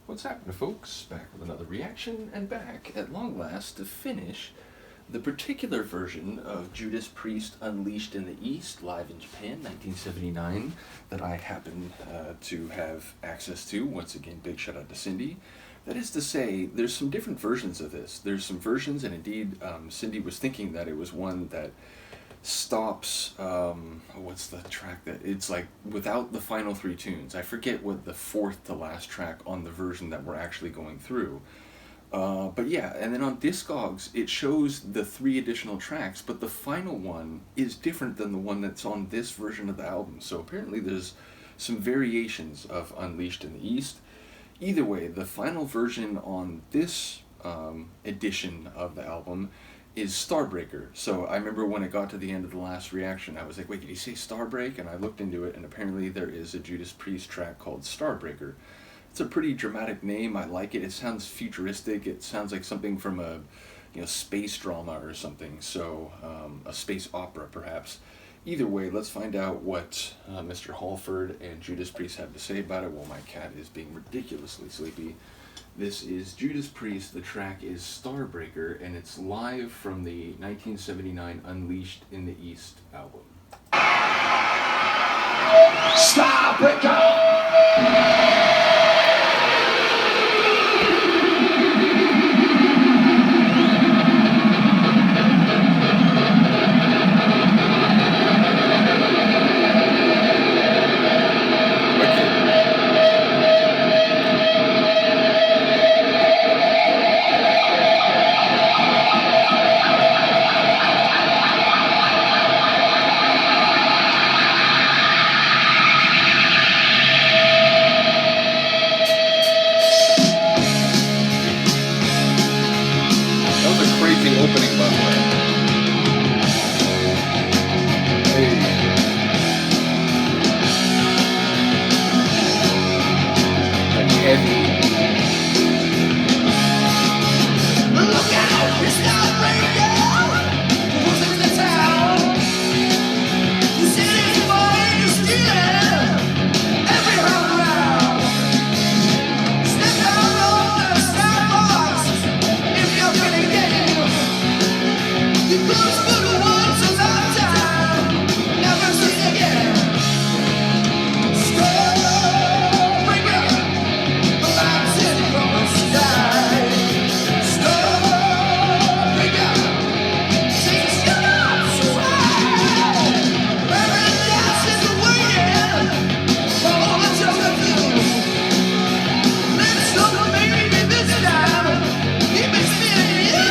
What's happening, folks? Back with another reaction, and back at long last to finish the particular version of Judas Priest Unleashed in the East, live in Japan, 1979, that I happen to have access to. Once again, big shout out to Cindy. That is to say, there's some different versions of this. There's some versions, and indeed, Cindy was thinking that it was one that stops, what's the track that, it's like without the final three tunes. I forget what the fourth to last track on the version that we're actually going through. But yeah, and then on Discogs, it shows the 3 additional tracks, but the final one is different than the one that's on this version of the album. So apparently there's some variations of Unleashed in the East. Either way, the final version on this edition of the album is Starbreaker. So I remember when it got to the end of the last reaction, I was like, wait, did he say Starbreak? And I looked into it, and apparently there is a Judas Priest track called Starbreaker. It's a pretty dramatic name. I like it. It sounds futuristic. It sounds like something from a space drama or something. So a space opera, perhaps. Either way, let's find out what Mr. Halford and Judas Priest have to say about it while my cat is being ridiculously sleepy. This is Judas Priest, the track is Starbreaker, and it's live from the 1979 Unleashed in the East album. Starbreaker! Opening, by the way. Hey. Like heavy. Look out, it's Starbreaker! Who's in the town? The city's wide is stealing every home around. Step out on the sidewalks if you're gonna get it. You close for the once a lifetime, never seen again. Starbreaker, the lights in from the sky. Starbreaker, takes your life away. Paradise is waiting for all the trouble to do. Let's hope maybe this time he makes me and you.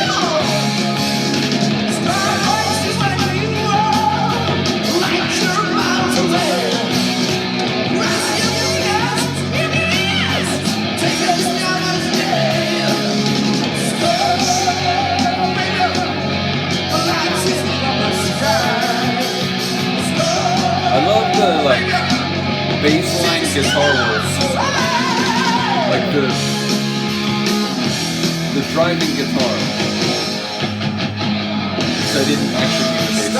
I love the bassline guitar work, like the driving guitar. So I didn't actually use the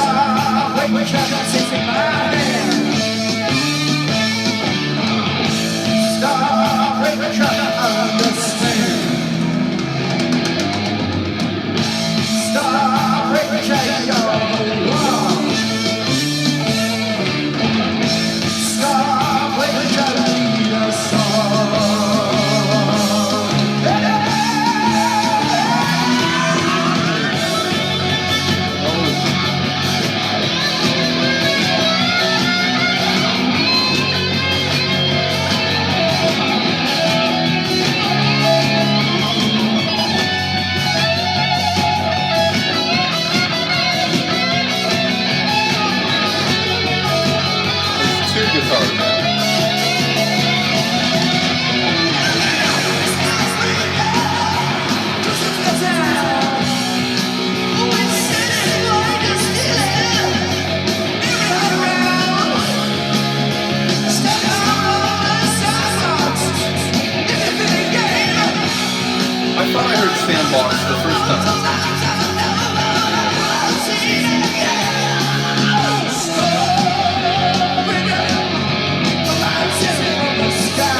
Sandbox the first time. Starbreaker, the lights in from the sky.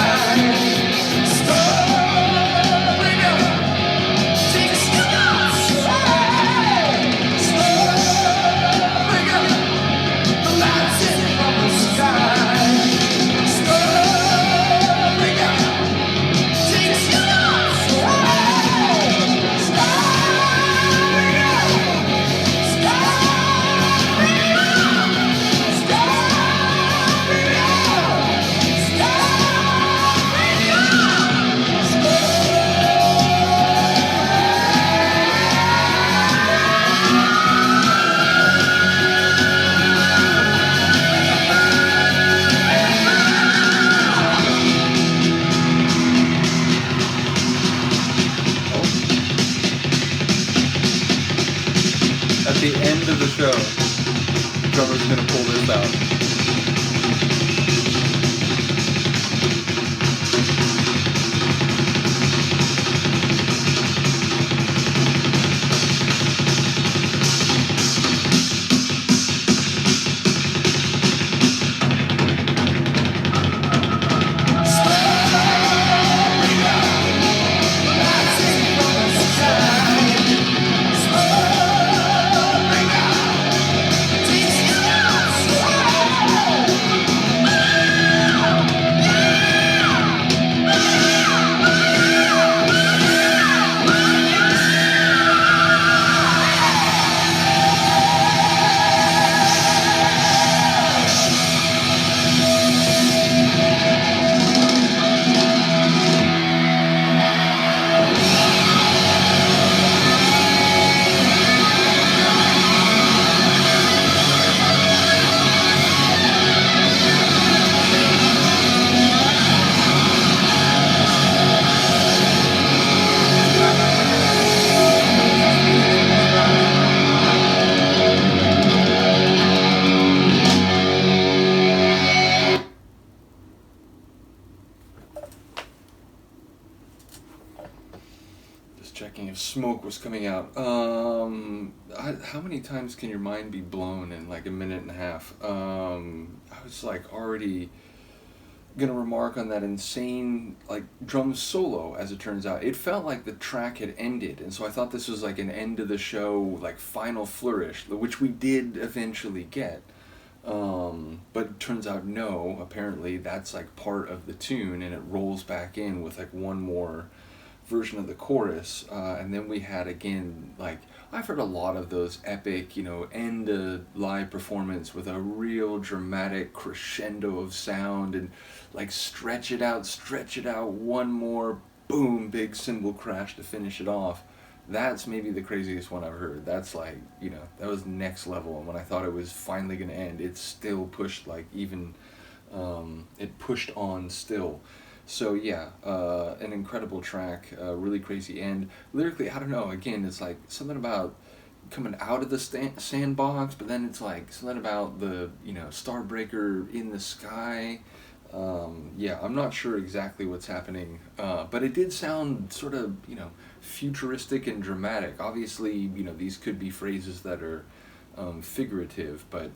the end of the show, the drummer's gonna pull this out. Checking if smoke was coming out. How many times can your mind be blown in like a minute and a half? I was like already gonna remark on that insane like drum solo. As it turns out, it felt like the track had ended, and so I thought this was like an end of the show, like final flourish, which we did eventually get. But it turns out no. Apparently, that's like part of the tune, and it rolls back in with like one more version of the chorus, and then we had again, like, I've heard a lot of those epic, end a live performance with a real dramatic crescendo of sound and like stretch it out, one more boom, big cymbal crash to finish it off. That's maybe the craziest one I've heard. That's like, that was next level, and when I thought it was finally gonna end, it still pushed like even, it pushed on still. So yeah, an incredible track, really crazy end. Lyrically, I don't know, again, it's like something about coming out of the sandbox, but then it's like something about the, Starbreaker in the sky. Yeah, I'm not sure exactly what's happening, but it did sound sort of, futuristic and dramatic. Obviously, these could be phrases that are figurative, but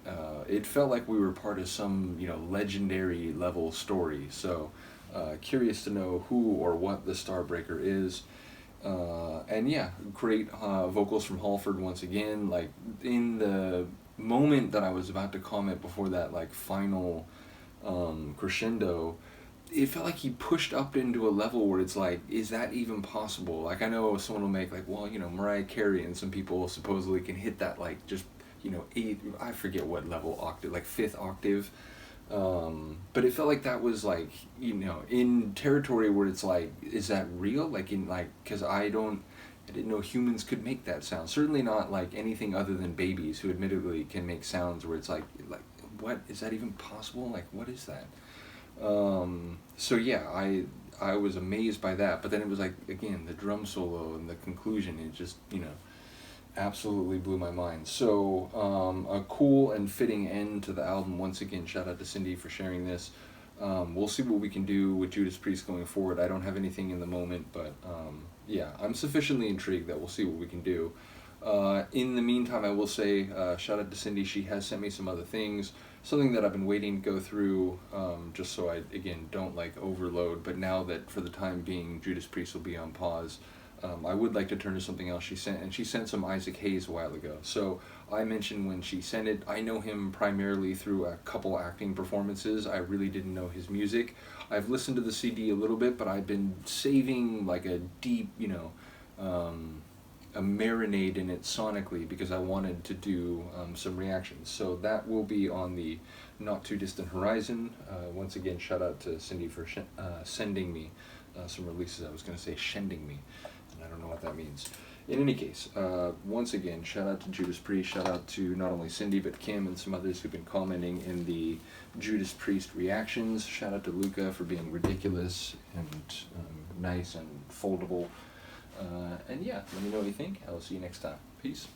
it felt like we were part of some, legendary level story. So, curious to know who or what the Starbreaker is. And yeah, great vocals from Halford once again. Like, in the moment that I was about to comment before that, like, final crescendo, it felt like he pushed up into a level where it's like, is that even possible? Like, I know someone will make, like, well, Mariah Carey and some people supposedly can hit that, like, just, eighth, I forget what level octave, like, fifth octave. But it felt like that was like, in territory where it's like, is that real? Like cause I didn't know humans could make that sound. Certainly not like anything other than babies, who admittedly can make sounds where it's like, what, is that even possible? Like, what is that? So yeah, I was amazed by that, but then it was like, again, the drum solo and the conclusion, it just, absolutely blew my mind. So a cool and fitting end to the album. Once again, shout out to Cindy for sharing this. We'll see what we can do with Judas Priest going forward. I don't have anything in the moment, but yeah, I'm sufficiently intrigued that we'll see what we can do. In the meantime, I will say shout out to Cindy. She has sent me some other things, something that I've been waiting to go through, just so I, again, don't like overload. But now that for the time being Judas Priest will be on pause, I would like to turn to something else she sent, and she sent some Isaac Hayes a while ago. So I mentioned when she sent it, I know him primarily through a couple acting performances. I really didn't know his music. I've listened to the CD a little bit, but I've been saving like a deep, a marinade in it sonically, because I wanted to do some reactions. So that will be on the not too distant horizon. Once again, shout out to Cindy for sending me some releases. I was going to say shending me, and I don't know what that means. In any case, once again, shout out to Judas Priest, shout out to not only Cindy, but Kim and some others who've been commenting in the Judas Priest reactions. Shout out to Luca for being ridiculous and nice and foldable. And yeah, let me know what you think. I'll see you next time. Peace.